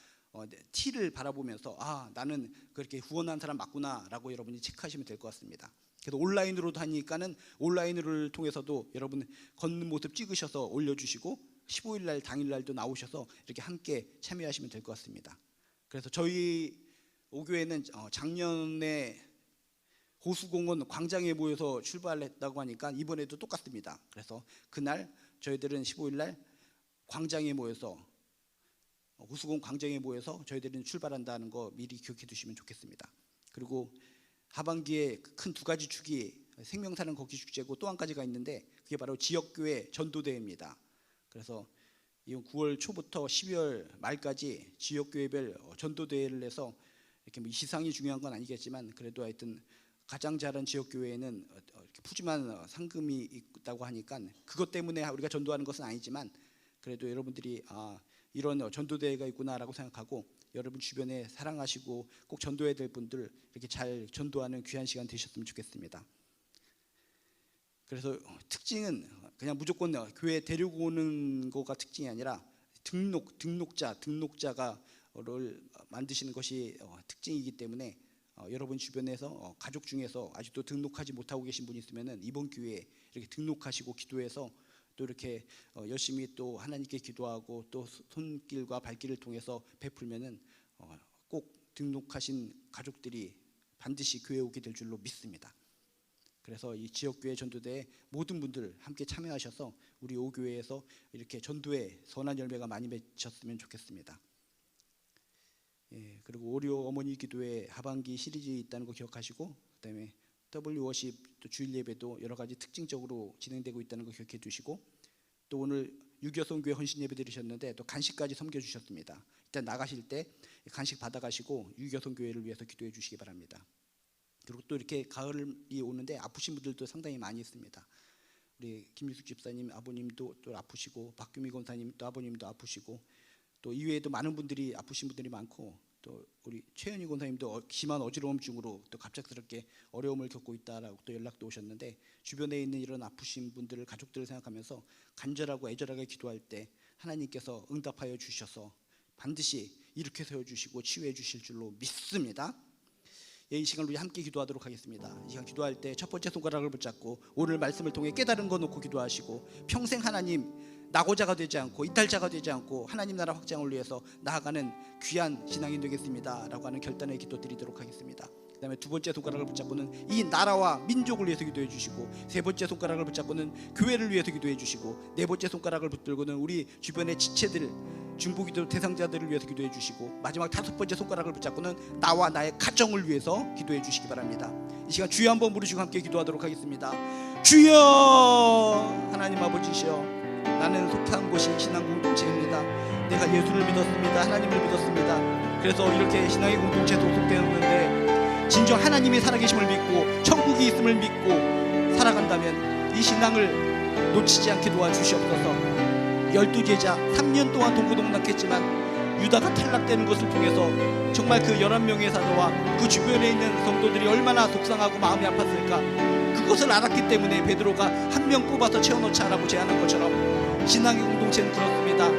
티를 바라보면서 나는 그렇게 후원한 사람 맞구나 라고 여러분이 체크하시면 될 것 같습니다. 그래서 온라인으로도 하니까는 온라인을 통해서도 여러분 걷는 모습 찍으셔서 올려주시고 15일 날 당일날도 나오셔서 이렇게 함께 참여하시면 될 것 같습니다. 그래서 저희 오교회는 작년에 호수공원 광장에 모여서 출발했다고 하니까 이번에도 똑같습니다. 그래서 그날 저희들은 15일 날 광장에 모여서, 호수공원 광장에 모여서 저희들은 출발한다는 거 미리 기억해 두시면 좋겠습니다. 그리고 하반기에 큰 두 가지 축이 생명사랑 걷기 축제고 또 한 가지가 있는데, 그게 바로 지역교회 전도대회입니다. 그래서 이번 9월 초부터 12월 말까지 지역교회별 전도대회를 해서 이렇게 뭐 시상이 중요한 건 아니겠지만 그래도 하여튼 가장 잘한 지역교회에는 이렇게 푸짐한 상금이 있다고 하니까 그것 때문에 우리가 전도하는 것은 아니지만 그래도 여러분들이 이런 전도대회가 있구나라고 생각하고 여러분 주변에 사랑하시고 꼭 전도해야 될 분들 이렇게 잘 전도하는 귀한 시간 되셨으면 좋겠습니다. 그래서 특징은 그냥 무조건 교회 데리고 오는 거가 특징이 아니라 등록자를 만드시는 것이 특징이기 때문에 여러분 주변에서 가족 중에서 아직도 등록하지 못하고 계신 분이 있으면 이번 기회에 이렇게 등록하시고 기도해서 또 이렇게 열심히 또 하나님께 기도하고 또 손길과 발길을 통해서 베풀면은 꼭 등록하신 가족들이 반드시 교회 오게 될 줄로 믿습니다. 그래서 이 지역교회 전도대에 모든 분들 함께 참여하셔서 우리 오교회에서 이렇게 전도의 선한 열매가 많이 맺혔으면 좋겠습니다. 그리고 오리오 어머니 기도회 하반기 시리즈 있다는 거 기억하시고, 그다음에 W워십 또 주일 예배도 여러 가지 특징적으로 진행되고 있다는 거 기억해 두시고, 또 오늘 유교성교회 헌신 예배 드리셨는데 또 간식까지 섬겨 주셨습니다. 일단 나가실 때 간식 받아가시고 유교성교회를 위해서 기도해 주시기 바랍니다. 그리고 또 이렇게 가을이 오는데 아프신 분들도 상당히 많이 있습니다. 우리 김유숙 집사님 아버님도 또 아프시고, 박규미 권사님 또 아버님도 아프시고, 또 이외에도 많은 분들이 아프신 분들이 많고, 또 우리 최현희 권사님도 심한 어지러움증으로 또 갑작스럽게 어려움을 겪고 있다라고 또 연락도 오셨는데, 주변에 있는 이런 아프신 분들을 가족들을 생각하면서 간절하고 애절하게 기도할 때 하나님께서 응답하여 주셔서 반드시 일으켜 세워 주시고 치유해 주실 줄로 믿습니다. 이 시간을 우리 함께 기도하도록 하겠습니다. 이 시간 기도할 때 첫 번째 손가락을 붙잡고 오늘 말씀을 통해 깨달은 거 놓고 기도하시고 평생 하나님 낙오자가 되지 않고 이탈자가 되지 않고 하나님 나라 확장을 위해서 나아가는 귀한 신앙인 되겠습니다 라고 하는 결단의 기도 드리도록 하겠습니다. 그 다음에 두 번째 손가락을 붙잡고는 이 나라와 민족을 위해서 기도해 주시고, 세 번째 손가락을 붙잡고는 교회를 위해서 기도해 주시고, 네 번째 손가락을 붙들고는 우리 주변의 지체들, 중보기도 대상자들을 위해서 기도해 주시고, 마지막 다섯 번째 손가락을 붙잡고는 나와 나의 가정을 위해서 기도해 주시기 바랍니다. 이 시간 주여 한번 부르시고 함께 기도하도록 하겠습니다. 주여! 하나님 아버지시여, 나는 속한 곳이 신앙 공동체입니다. 내가 예수를 믿었습니다. 하나님을 믿었습니다. 그래서 이렇게 신앙의 공동체에 소속되었는데 진정 하나님이 살아계심을 믿고 천국이 있음을 믿고 살아간다면 이 신앙을 놓치지 않게 도와주시옵소서. 12제자 3년 동안 동고동락했지만 유다가 탈락되는 것을 통해서 정말 그 11명의 사도와 그 주변에 있는 성도들이 얼마나 속상하고 마음이 아팠을까, 그것을 알았기 때문에 베드로가 한 명 뽑아서 채워넣자라고 제안한 것처럼 신앙의 공동체는 그렇습니다.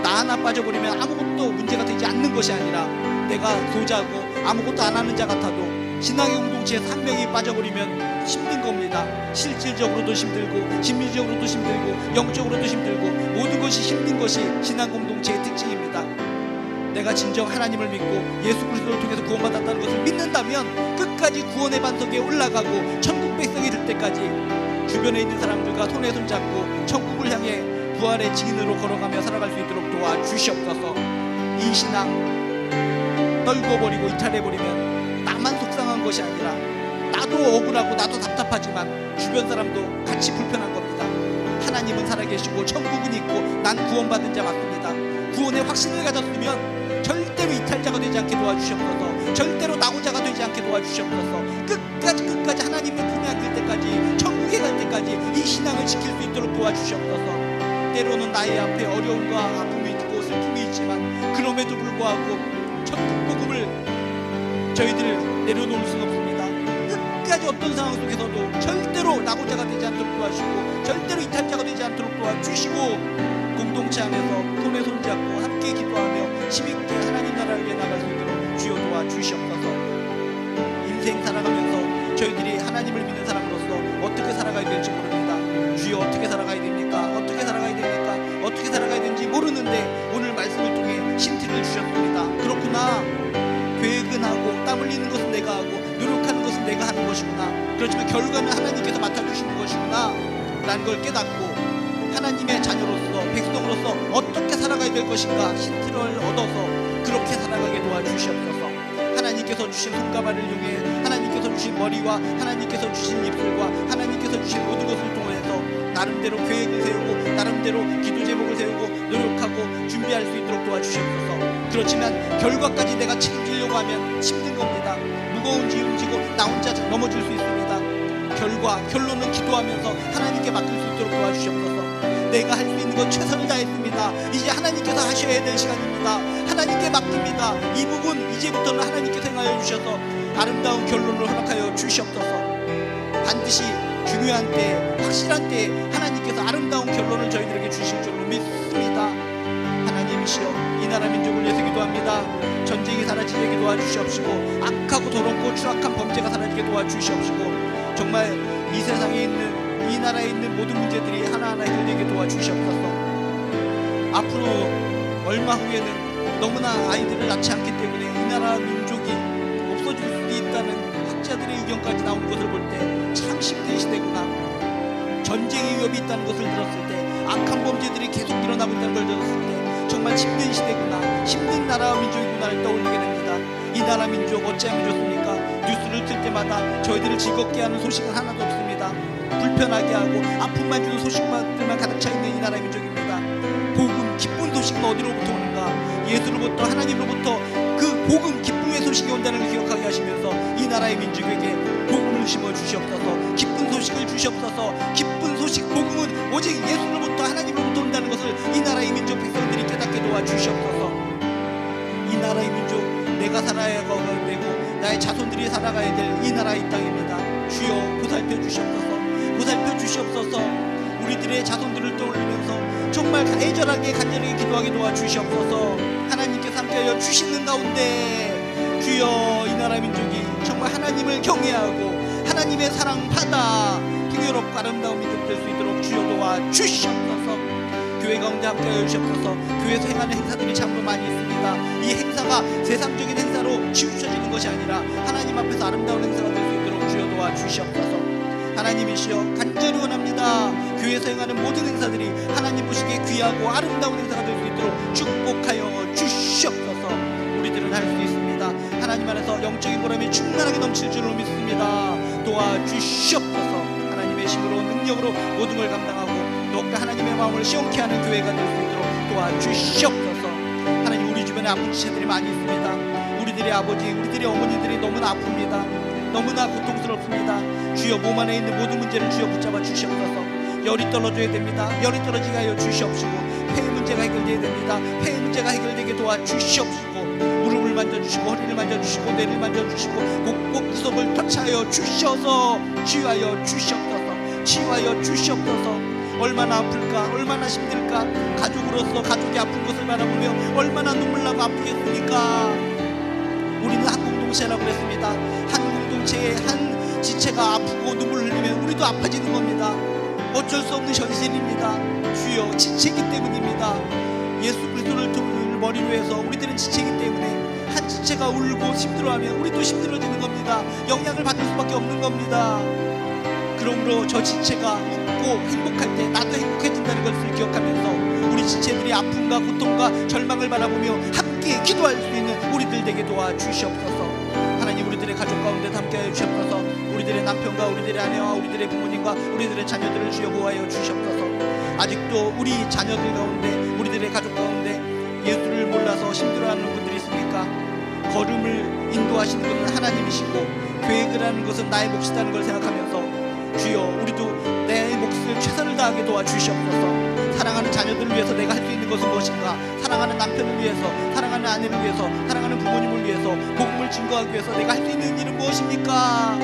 나 하나 빠져버리면 아무것도 문제가 되지 않는 것이 아니라 내가 소자고 아무것도 안 하는 자 같아도 신앙의 공동체에서 한 명이 빠져버리면 힘든 겁니다. 실질적으로도 힘들고 심리적으로도 힘들고 영적으로도 힘들고 모든 것이 힘든 것이 신앙 공동체의 특징입니다. 내가 진정 하나님을 믿고 예수 그리스도를 통해서 구원받았다는 것을 믿는다면 끝까지 구원의 반석에 올라가고 천국 백성이 될 때까지 주변에 있는 사람들과 손에 손잡고 천국을 향해 부활의 증인으로 걸어가며 살아갈 수 있도록 도와주시옵소서. 이 신앙 떨궈버리고 이탈해버리면 나만 속상한 것이 아니라 나도 억울하고 나도 답답하지만 주변 사람도 같이 불편한 겁니다. 하나님은 살아계시고 천국은 있고 난 구원받은 자 맞습니다. 구원의 확신을 가졌으면 절대로 이탈자가 되지 않게 도와주시옵소서. 절대로 낙오자가 되지 않게 도와주시옵소서. 끝까지 하나님의 품에 안길 때까지, 천국에 갈 때까지 이 신앙을 지킬 수 있도록 도와주시옵소서. 때로는 나의 앞에 어려움과 아픔이 있고 슬픔이 있지만 그럼에도 불구하고 천국 복음을 저희들 내려놓을 수는 없습니다. 끝까지 어떤 상황 속에서도 절대로 낙오자가 되지 않도록 도와주시고 절대로 이탈자가 되지 않도록 도와주시고, 공동체 안에서 손에 손잡고 함께 기도하며 힘있게 하나님 나라를 위해 나갈 수 있도록 주여 도와주시옵소서. 인생 살아가면서 저희들이 하나님을 믿는 사람으로서 어떻게 살아가야 될지 모릅니다. 주여 어떻게 살아가야 됩니까? 어떻게 살아가야 됩니까? 어떻게 살아가야 되는지 모르는데 오늘 말씀을 통해 힌트를 주셨습니다. 그렇구나, 계획은 하고 땀 흘리는 것은 내가 하고 노력하는 것은 내가 하는 것이구나. 그렇지만 결과는 하나님께서 맡아주시는 것이구나 라는 걸 깨닫고 하나님의 자녀로서 백성으로서 어떻게 살아가야 될 것인가 힌트를 얻어서 그렇게 살아가게 도와주시옵소서. 하나님께서 주신 손가발을 이용해 하나님께서 주신 머리와 하나님께서 주신 입술과 하나님께서 주신 모든 것을 통해서 나름대로 계획을 세우고 나름대로 기도 제목을 세우고 노력하고 준비할 수 있도록 도와주시옵소서. 그렇지만 결과까지 내가 책임지려고 하면 힘든 겁니다. 무거운 짐을 지고 나 혼자 넘어질 수 있습니다. 결론은 기도하면서 하나님께 맡길 수 있도록 도와주시옵소서. 내가 할 수 있는 건 최선을 다했습니다. 이제 하나님께서 하셔야 될 시간입니다. 하나님께 맡깁니다. 이 부분 이제부터는 하나님께서 행하여 주셔서 아름다운 결론을 허락하여 주시옵소서. 반드시 중요한 때, 확실한 때 하나님께서 아름다운 결론을 저희들에게 주실 줄로 믿습니다. 하나님이시여, 이 나라 민족을 위해서 기도합니다. 전쟁이 사라지게 도와주시옵시고 악하고 더럽고 추악한 범죄가 사라지게 도와주시옵시고 정말 이 세상에 있는 이 나라에 있는 모든 문제들이 하나하나 해결되게 도와주시옵소서. 앞으로 얼마 후에는 너무나 아이들을 낳지 않기 때문에 이 나라 민족이 없어질 수도 있다는 학자들의 의견까지 나오는 것을 볼 때 참 힘든 시대구나. 전쟁의 위협이 있다는 것을 들었을 때, 악한 범죄들이 계속 일어나고 있다는 걸 들었을 때 정말 힘든 시대구나, 힘든 나라와 민족이구나를 떠올리게 됩니다. 이 나라 민족 어찌하면 좋습니까? 뉴스를 틀 때마다 저희들을 즐겁게 하는 소식은 하나도 없습니다. 불편하게 하고 아픔만 주는 소식들만 가득 차 있는 이 나라 민족입니다. 복음, 기쁜 소식은 어디로부터 오는가? 예수로부터, 하나님으로부터 그 복음, 기쁨의 소식이 온다는 걸 기억하게 하시면서 이 나라의 민족에게 복음을 심어 주시옵소서. 기쁜 소식을 주시옵소서. 기쁜 소식, 복음은 오직 예수로부터, 하나님으로부터 온다는 것을 이 나라의 민족 백성들이 깨닫게 도와주시옵소서. 이 나라의 민족, 내가 살아야 되고 나의 자손들이 살아가야 될 이 나라의 땅입니다. 주여 보살펴 주시옵소서. 보살펴 주시옵소서. 우리들의 자손들을 떠올리면서 정말 애절하게 간절하게 기도하게 도와주시옵소서. 하나님께서 함께하여 주시는 가운데 주여, 이 나라 민족이 정말 하나님을 경외하고 하나님의 사랑 받아 풍요롭고 아름다운 민족 될 수 있도록 주여 도와 주시옵소서. 교회 가운데 함께하여 주시옵소서. 교회에서 행하는 행사들이 참으로 많이 있습니다. 이 행사가 세상적인 행사로 치우쳐지는 것이 아니라 하나님 앞에서 아름다운 행사가 될 수 있도록 주여 도와 주시옵소서. 하나님이시여, 간절히 원합니다. 교회에서 행하는 모든 행사들이 하나님 보시기에 귀하고 아름다운 행사가 될 수 있도록 축복하여 주시옵소서. 우리들은 할 수 있습니다. 하나님 안에서 영적인 보람이 충만하게 넘칠 줄로 믿습니다. 도와주시옵소서. 하나님의 힘으로 능력으로 모든 걸 감당하고 더욱더 하나님의 마음을 시원케 하는 교회가 될 수 있도록 도와주시옵소서. 하나님, 우리 주변에 아픈 지체들이 많이 있습니다. 우리들의 아버지, 우리들의 어머니들이 너무나 아픕니다. 너무나 고통스럽습니다. 주여, 몸 안에 있는 모든 문제를 주여 붙잡아 주시옵소서. 열이 떨어져야 됩니다. 열이 떨어지게 하여 주시옵시고, 폐의 문제가 해결돼야 됩니다. 폐의 문제가 해결되게 도와주시옵시고, 무릎을 만져주시고 허리를 만져주시고 뇌를 만져주시고 곳곳 구석을 터치하여 주셔서 치유하여 주시옵소서. 치유하여 주시옵소서. 얼마나 아플까, 얼마나 힘들까. 가족으로서 가족이 아픈 것을 바라보며 얼마나 눈물나고 아프겠습니까. 우리는 한 공동체라고 그랬습니다. 한 공동체의 한 지체가 아프고 눈물을 흘리면 우리도 아파지는 겁니다. 어쩔 수 없는 현실입니다. 주여, 지체이기 때문입니다. 예수 그리스도를 머리로 해서 우리들은 지체이기 때문에 한 지체가 울고 힘들어하면 우리도 힘들어지는 겁니다. 영향을 받을 수밖에 없는 겁니다. 그러므로 저 지체가 웃고 행복할 때 나도 행복해진다는 것을 기억하면서 우리 지체들이 아픔과 고통과 절망을 바라보며 함께 기도할 수 있는 우리들 되게 도와주시옵소서. 하나님, 우리들의 가족 가운데 함께하여 주시옵소서. 우리들의 남편과 우리들의 아내와 우리들의 부모님과 우리들의 자녀들을 주여 보호하여 주시옵소서. 아직도 우리 자녀들 가운데, 우리들의 가족 가운데 예수를 몰라서 힘들어하는 분들이 있습니까? 걸음을 인도하시는 것은 하나님이시고 계획을 하는 것은 나의 몫이라는 걸 생각하면서 주여, 우리도 내 몫을 최선을 다하게 도와주시옵소서. 사랑하는 자녀들을 위해서 내가 할 수 있는 것은 무엇인가? 사랑하는 남편을 위해서, 사랑하는 아내를 위해서, 사랑하는 부모님을 위해서, 복음을 증거하기 위해서 내가 할 수 있는 일은 무엇입니까?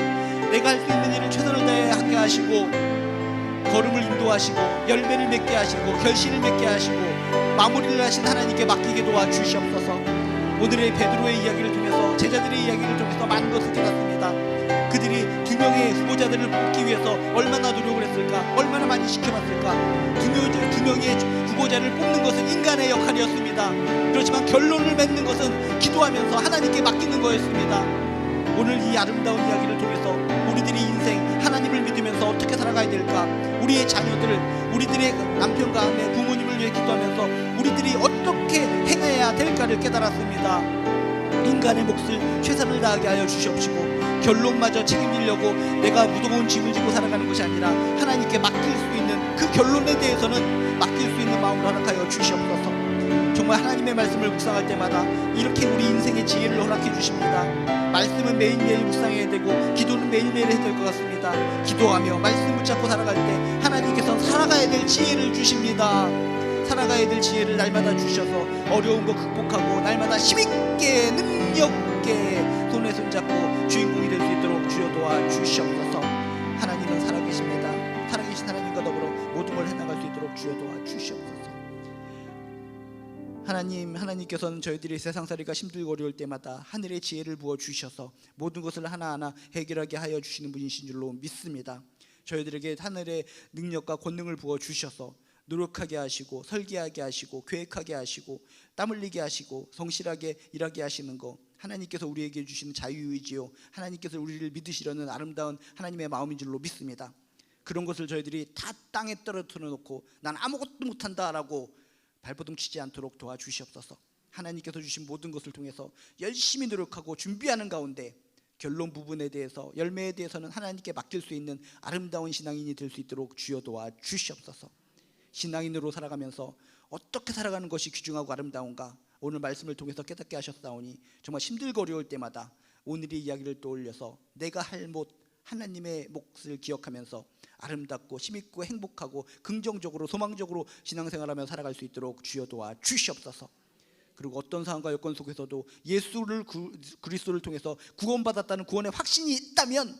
내가 할 수 있는 일을 최선을 다해 하게 하시고, 걸음을 인도하시고 열매를 맺게 하시고 결실을 맺게 하시고 마무리를 하신 하나님께 맡기게 도와주시옵소서. 오늘의 베드로의 이야기를 통해서, 제자들의 이야기를 통해서 많은 것을 깨닫습니다. 그들이 2명의 후보자들을 뽑기 위해서 얼마나 노력을 했을까, 얼마나 많이 시켜봤을까. 두 명의 후보자를 뽑는 것은 인간의 역할이었습니다. 그렇지만 결론을 맺는 것은 기도하면서 하나님께 맡기는 거였습니다. 오늘 이 아름다운 이야기를 통해서 우리들이 인생 하나님을 믿으면서 어떻게 살아가야 될까, 우리의 자녀들, 우리들의 남편과 아내, 부모님을 위해 기도하면서 우리들이 어떻게 행해야 될까를 깨달았습니다. 인간의 몫을 최선을 다하게 하여 주시옵시고, 결론마저 책임지려고 내가 무거운 짐을 지고 살아가는 것이 아니라 하나님께 맡길 수 있는 그 결론에 대해서는 맡길 수 있는 마음을 허락하여 주시옵소서. 정말 하나님의 말씀을 묵상할 때마다 이렇게 우리 인생의 지혜를 허락해 주십니다. 말씀은 매일매일 묵상해야 되고 기도는 매일매일 해야 될 것 같습니다. 기도하며 말씀 붙잡고 살아갈 때 하나님께서는 살아가야 될 지혜를 주십니다. 살아가야 될 지혜를 날마다 주셔서 어려운 거 극복하고 날마다 힘있게 능력있게 손에 손잡고 주인공이 될 수 있도록 주여 도와주시옵소서. 하나님은 살아계십니다. 살아계신 하나님과 더불어 모든 걸 해나갈 수 있도록 주여 도와주시옵소서. 하나님께서는 저희들이 세상살이가 힘들고 어려울 때마다 하늘의 지혜를 부어주셔서 모든 것을 하나하나 해결하게 하여 주시는 분이신 줄로 믿습니다. 저희들에게 하늘의 능력과 권능을 부어주셔서 노력하게 하시고 설계하게 하시고 계획하게 하시고 땀 흘리게 하시고 성실하게 일하게 하시는 것, 하나님께서 우리에게 주시는 자유의지요, 하나님께서 우리를 믿으시려는 아름다운 하나님의 마음인 줄로 믿습니다. 그런 것을 저희들이 다 땅에 떨어뜨려 놓고 난 아무것도 못한다 라고 발버둥 치지 않도록 도와주시옵소서. 하나님께서 주신 모든 것을 통해서 열심히 노력하고 준비하는 가운데 결론 부분에 대해서, 열매에 대해서는 하나님께 맡길 수 있는 아름다운 신앙인이 될 수 있도록 주여 도와주시옵소서. 신앙인으로 살아가면서 어떻게 살아가는 것이 귀중하고 아름다운가, 오늘 말씀을 통해서 깨닫게 하셨사오니 정말 힘들고 어려울 때마다 오늘의 이야기를 떠올려서 내가 할 못, 하나님의 몫을 기억하면서 아름답고 힘있고 행복하고 긍정적으로 소망적으로 신앙생활하며 살아갈 수 있도록 주여 도와주시옵소서. 그리고 어떤 상황과 여건 속에서도 예수를 그리스도를 통해서 구원받았다는 구원의 확신이 있다면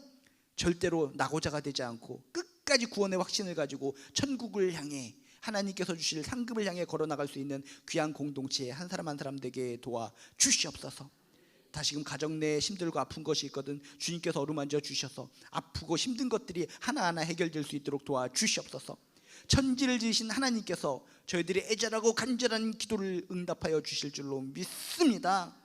절대로 낙오자가 되지 않고 끝까지 구원의 확신을 가지고 천국을 향해, 하나님께서 주실 상급을 향해 걸어나갈 수 있는 귀한 공동체의 한 사람 한 사람 되게 도와주시옵소서. 다시금 가정 내에 힘들고 아픈 것이 있거든 주님께서 어루만져 주셔서 아프고 힘든 것들이 하나하나 해결될 수 있도록 도와주시옵소서. 천지를 지으신 하나님께서 저희들이 애절하고 간절한 기도를 응답하여 주실 줄로 믿습니다.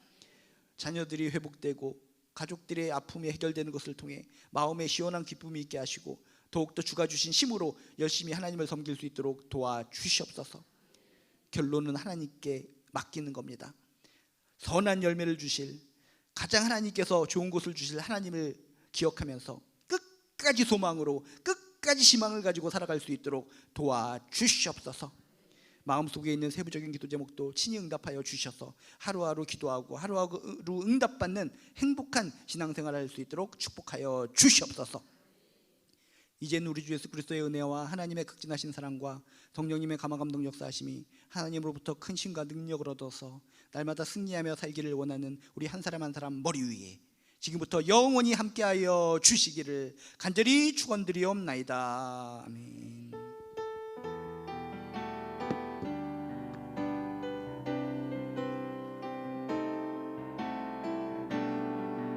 자녀들이 회복되고 가족들의 아픔이 해결되는 것을 통해 마음에 시원한 기쁨이 있게 하시고 더욱더 주가 주신 힘으로 열심히 하나님을 섬길 수 있도록 도와주시옵소서. 결론은 하나님께 맡기는 겁니다. 선한 열매를 주실, 가장 하나님께서 좋은 것을 주실 하나님을 기억하면서 끝까지 소망으로, 끝까지 희망을 가지고 살아갈 수 있도록 도와주시옵소서. 마음속에 있는 세부적인 기도 제목도 친히 응답하여 주셔서 하루하루 기도하고 하루하루 응답받는 행복한 신앙생활을 할 수 있도록 축복하여 주시옵소서. 이제는 우리 주 예수 그리스도의 은혜와 하나님의 극진하신 사랑과 성령님의 감화감동 역사하심이 하나님으로부터 큰 힘과 능력을 얻어서 날마다 승리하며 살기를 원하는 우리 한 사람 한 사람 머리 위에 지금부터 영원히 함께하여 주시기를 간절히 축원드리옵나이다. 아멘.